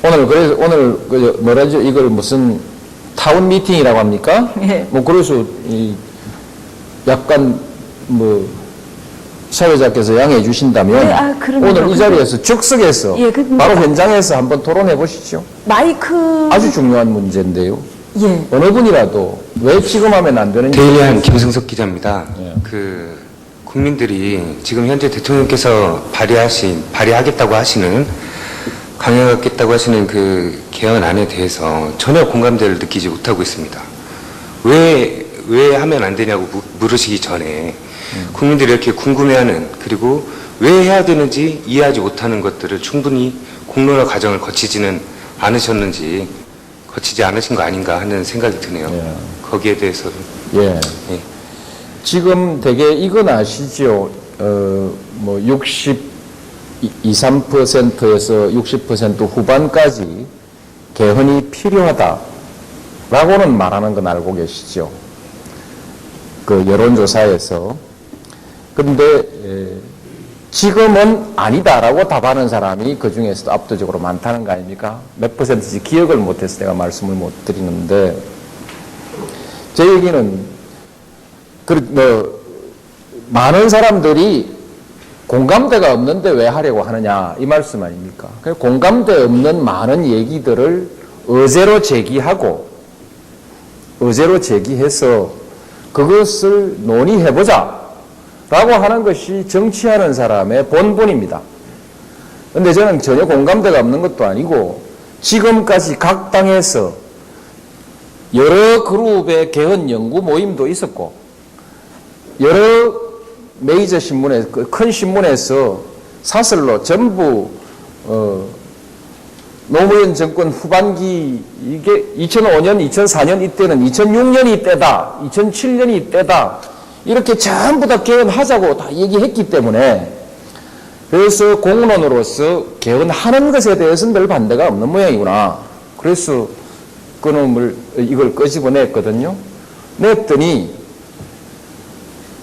그래서 오늘 뭐라죠? 이걸 무슨 타운 미팅이라고 합니까? 예. 뭐 그래서 약간 뭐 사회자께서 양해해 주신다면 네, 그럼요. 오늘 이 자리에서 즉석에서 예, 바로 현장에서 한번 토론해 보시죠. 마이크. 아주 중요한 문제인데요. 예. 어느 분이라도 왜 지금 하면 안 되는지. 데일리한 김승석 기자입니다. 예. 국민들이 지금 현재 대통령께서 발의하겠다고 하시는, 강행하겠다고 하시는 그 개헌안에 대해서 전혀 공감대를 느끼지 못하고 있습니다. 왜 하면 안 되냐고 물으시기 전에 국민들이 이렇게 궁금해하는, 그리고 왜 해야 되는지 이해하지 못하는 것들을 충분히 공론화 과정을 거치지 않으신 거 아닌가 하는 생각이 드네요. 예. 거기에 대해서는. 예. 예. 지금 되게 이건 아시죠? 뭐 63%에서 60% 후반까지 개헌이 필요하다라고는 말하는 건 알고 계시죠? 그 여론조사에서. 그런데 지금은 아니다라고 답하는 사람이 그 중에서도 압도적으로 많다는 거 아닙니까? 몇 %인지 기억을 못해서 내가 말씀을 못 드리는데, 제 얘기는 많은 사람들이 공감대가 없는데 왜 하려고 하느냐 이 말씀 아닙니까? 공감대 없는 많은 얘기들을 의제로 제기해서 그것을 논의해보자 라고 하는 것이 정치하는 사람의 본분입니다. 그런데 저는 전혀 공감대가 없는 것도 아니고, 지금까지 각 당에서 여러 그룹의 개헌 연구 모임도 있었고, 여러 메이저 신문에, 큰 신문에서 사설로 전부 노무현 정권 후반기, 이게 2005년, 2004년 이때는 2006년이 때다, 2007년이 때다, 이렇게 전부 다 개헌하자고 다 얘기했기 때문에, 그래서 공론으로서 개헌하는 것에 대해서는 별 반대가 없는 모양이구나. 그래서 그놈을 이걸 끄집어냈거든요. 냈더니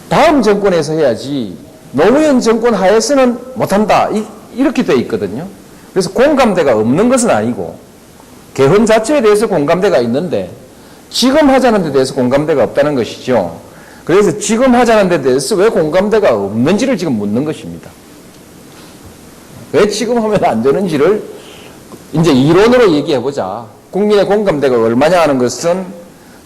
다음 정권에서 해야지 노무현 정권 하에서는 못한다, 이렇게 돼 있거든요. 그래서 공감대가 없는 것은 아니고, 개헌 자체에 대해서 공감대가 있는데 지금 하자는 데 대해서 공감대가 없다는 것이죠. 그래서 지금 하자는 데 대해서 왜 공감대가 없는지를 지금 묻는 것입니다. 왜 지금 하면 안 되는지를 이제 이론으로 얘기해보자. 국민의 공감대가 얼마냐 하는 것은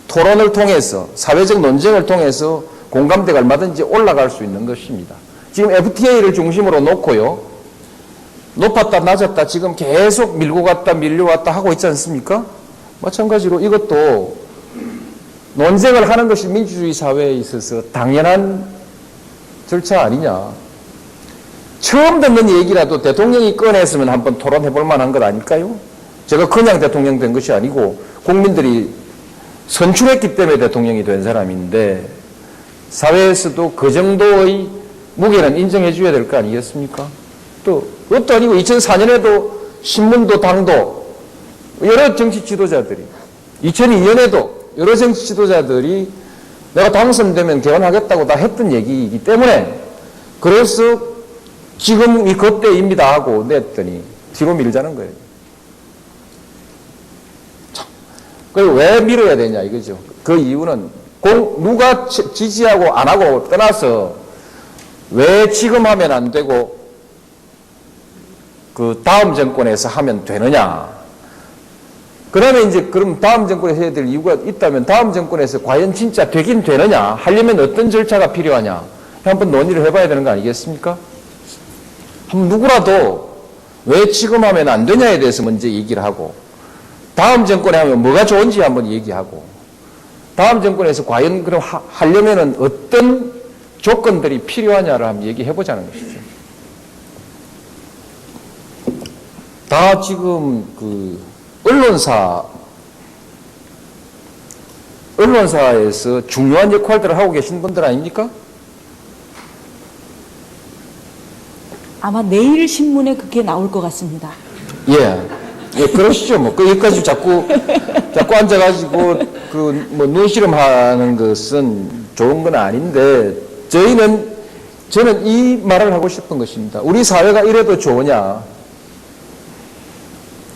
토론을 통해서, 사회적 논쟁을 통해서 공감대가 얼마든지 올라갈 수 있는 것입니다. 지금 FTA를 중심으로 놓고요, 높았다 낮았다 지금 계속 밀고 갔다 밀려왔다 하고 있지 않습니까? 마찬가지로 이것도 논쟁을 하는 것이 민주주의 사회에 있어서 당연한 절차 아니냐. 처음 듣는 얘기라도 대통령이 꺼냈으면 한번 토론해 볼 만한 것 아닐까요? 제가 그냥 대통령 된 것이 아니고 국민들이 선출했기 때문에 대통령이 된 사람인데, 사회에서도 그 정도의 무게는 인정해 줘야 될 거 아니겠습니까? 또 그것도 아니고 2004년에도 신문도 당도 여러 정치 지도자들이, 2002년에도 여러 정치 지도자들이 내가 당선되면 개헌하겠다고 다 했던 얘기이기 때문에, 그래서 지금이 그때입니다 하고 냈더니 뒤로 밀자는 거예요. 참, 그걸 왜 밀어야 되냐 이거죠. 그 이유는 누가 지지하고 안 하고 떠나서 왜 지금 하면 안 되고 그 다음 정권에서 하면 되느냐. 그 다음에 이제 그럼 다음 정권에서 해야 될 이유가 있다면 다음 정권에서 과연 진짜 되긴 되느냐, 하려면 어떤 절차가 필요하냐, 한번 논의를 해봐야 되는 거 아니겠습니까? 한번 누구라도 왜 지금 하면 안 되냐에 대해서 먼저 얘기를 하고, 다음 정권에 하면 뭐가 좋은지 한번 얘기하고, 다음 정권에서 과연 그럼 하려면은 어떤 조건들이 필요하냐를 한번 얘기해보자는 것이죠. 다 지금 언론사에서 중요한 역할들을 하고 계신 분들 아닙니까? 아마 내일 신문에 그게 나올 것 같습니다. 예, 그러시죠. 뭐, 여기까지 자꾸 앉아가지고, 눈시름하는 것은 좋은 건 아닌데, 저는 이 말을 하고 싶은 것입니다. 우리 사회가 이래도 좋으냐?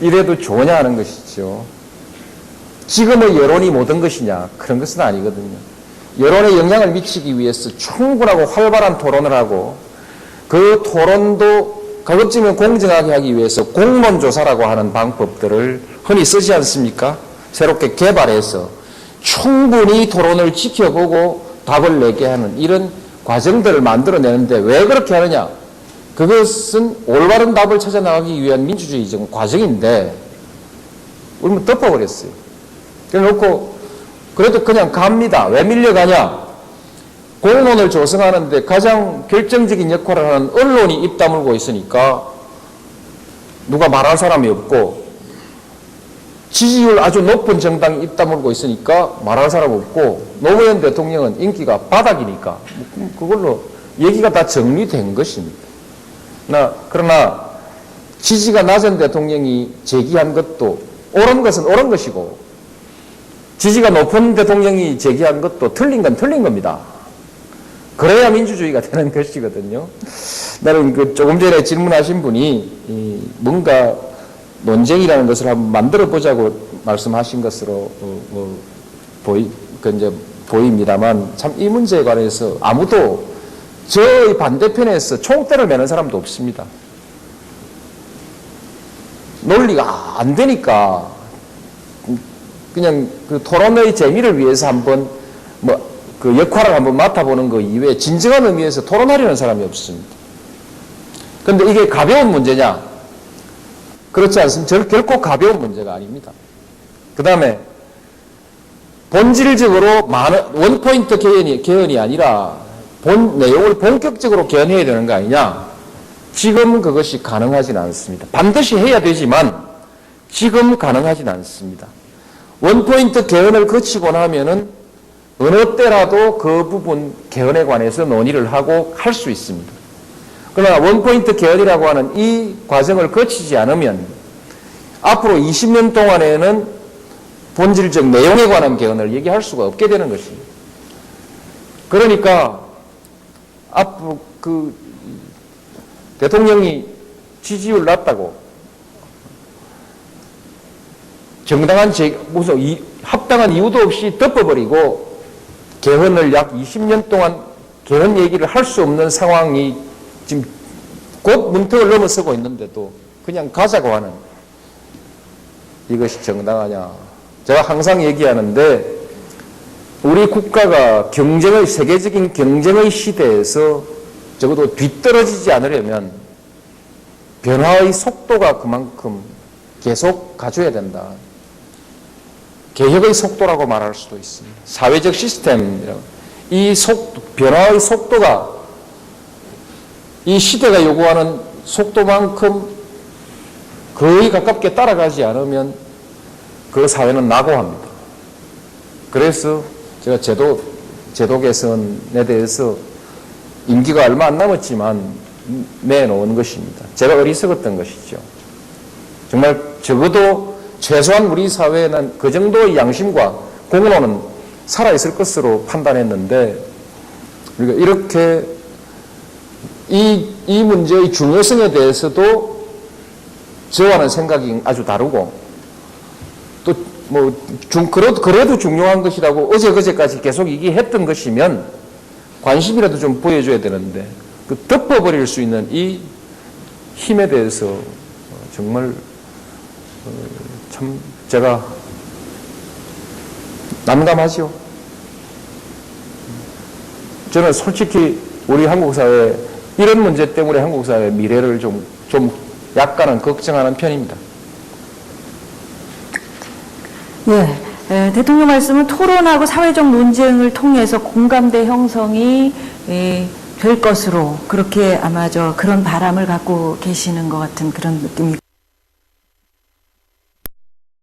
이래도 좋으냐 하는 것이죠. 지금의 여론이 모든 것이냐? 그런 것은 아니거든요. 여론에 영향을 미치기 위해서 충분하고 활발한 토론을 하고 그 토론도 가급적이면 공정하게 하기 위해서 공론조사라고 하는 방법들을 흔히 쓰지 않습니까? 새롭게 개발해서 충분히 토론을 지켜보고 답을 내게 하는 이런 과정들을 만들어내는데 왜 그렇게 하느냐? 그것은 올바른 답을 찾아 나가기 위한 민주주의적 과정인데 우리는 덮어버렸어요. 그래놓고 그래도 그냥 갑니다. 왜 밀려가냐? 공론을 조성하는데 가장 결정적인 역할을 하는 언론이 입 다물고 있으니까 누가 말할 사람이 없고 지지율 아주 높은 정당이 입 다물고 있으니까 말할 사람 없고 노무현 대통령은 인기가 바닥이니까 그걸로 얘기가 다 정리된 것입니다. 그러나 지지가 낮은 대통령이 제기한 것도 옳은 것은 옳은 것이고 지지가 높은 대통령이 제기한 것도 틀린 건 틀린 겁니다. 그래야 민주주의가 되는 것이거든요. 나는 그 조금 전에 질문하신 분이 뭔가 논쟁이라는 것을 한번 만들어 보자고 말씀하신 것으로 보입니다만 참 이 문제에 관해서 아무도 저의 반대편에서 총대를 매는 사람도 없습니다. 논리가 안 되니까 그냥 그 토론의 재미를 위해서 한번 그 역할을 한번 맡아보는 것 이외에 진정한 의미에서 토론하려는 사람이 없습니다. 그런데 이게 가벼운 문제냐? 그렇지 않습니다. 결코 가벼운 문제가 아닙니다. 그 다음에 본질적으로 원포인트 개헌이 아니라 본 내용을 본격적으로 개헌해야 되는 거 아니냐? 지금 그것이 가능하지는 않습니다. 반드시 해야 되지만 지금 가능하지는 않습니다. 원포인트 개헌을 거치고 나면은 어느 때라도 그 부분 개헌에 관해서 논의를 하고 할 수 있습니다. 그러나 원포인트 개헌이라고 하는 이 과정을 거치지 않으면 앞으로 20년 동안에는 본질적 내용에 관한 개헌을 얘기할 수가 없게 되는 것입니다. 그러니까 앞으로 그 대통령이 지지율 낮다고 정당한 무슨 합당한 이유도 없이 덮어버리고 개헌을 약 20년 동안 개헌 얘기를 할 수 없는 상황이 지금 곧 문턱을 넘어서고 있는데도 그냥 가자고 하는 이것이 정당하냐. 제가 항상 얘기하는데 우리 국가가 세계적인 경쟁의 시대에서 적어도 뒤떨어지지 않으려면 변화의 속도가 그만큼 계속 가져야 된다. 개혁의 속도라고 말할 수도 있습니다. 사회적 시스템이라고. 변화의 속도가 이 시대가 요구하는 속도만큼 거의 가깝게 따라가지 않으면 그 사회는 낙오합니다. 그래서 제가 제도 개선에 대해서 임기가 얼마 안 남았지만 내놓은 것입니다. 제가 어리석었던 것이죠. 정말 적어도 최소한 우리 사회에는 그 정도의 양심과 공론은 살아있을 것으로 판단했는데 우리가 이렇게 이 문제의 중요성에 대해서도 저와는 생각이 아주 다르고 또 그래도 중요한 것이라고 어제-그제까지 계속 얘기했던 것이면 관심이라도 좀 보여줘야 되는데 그 덮어버릴 수 있는 이 힘에 대해서 정말 참 제가 난감하지요. 저는 솔직히 우리 한국 사회 이런 문제 때문에 한국 사회의 미래를 좀 약간은 걱정하는 편입니다. 네, 대통령 말씀은 토론하고 사회적 논쟁을 통해서 공감대 형성이 될 것으로 그렇게 아마 그런 바람을 갖고 계시는 것 같은 그런 느낌이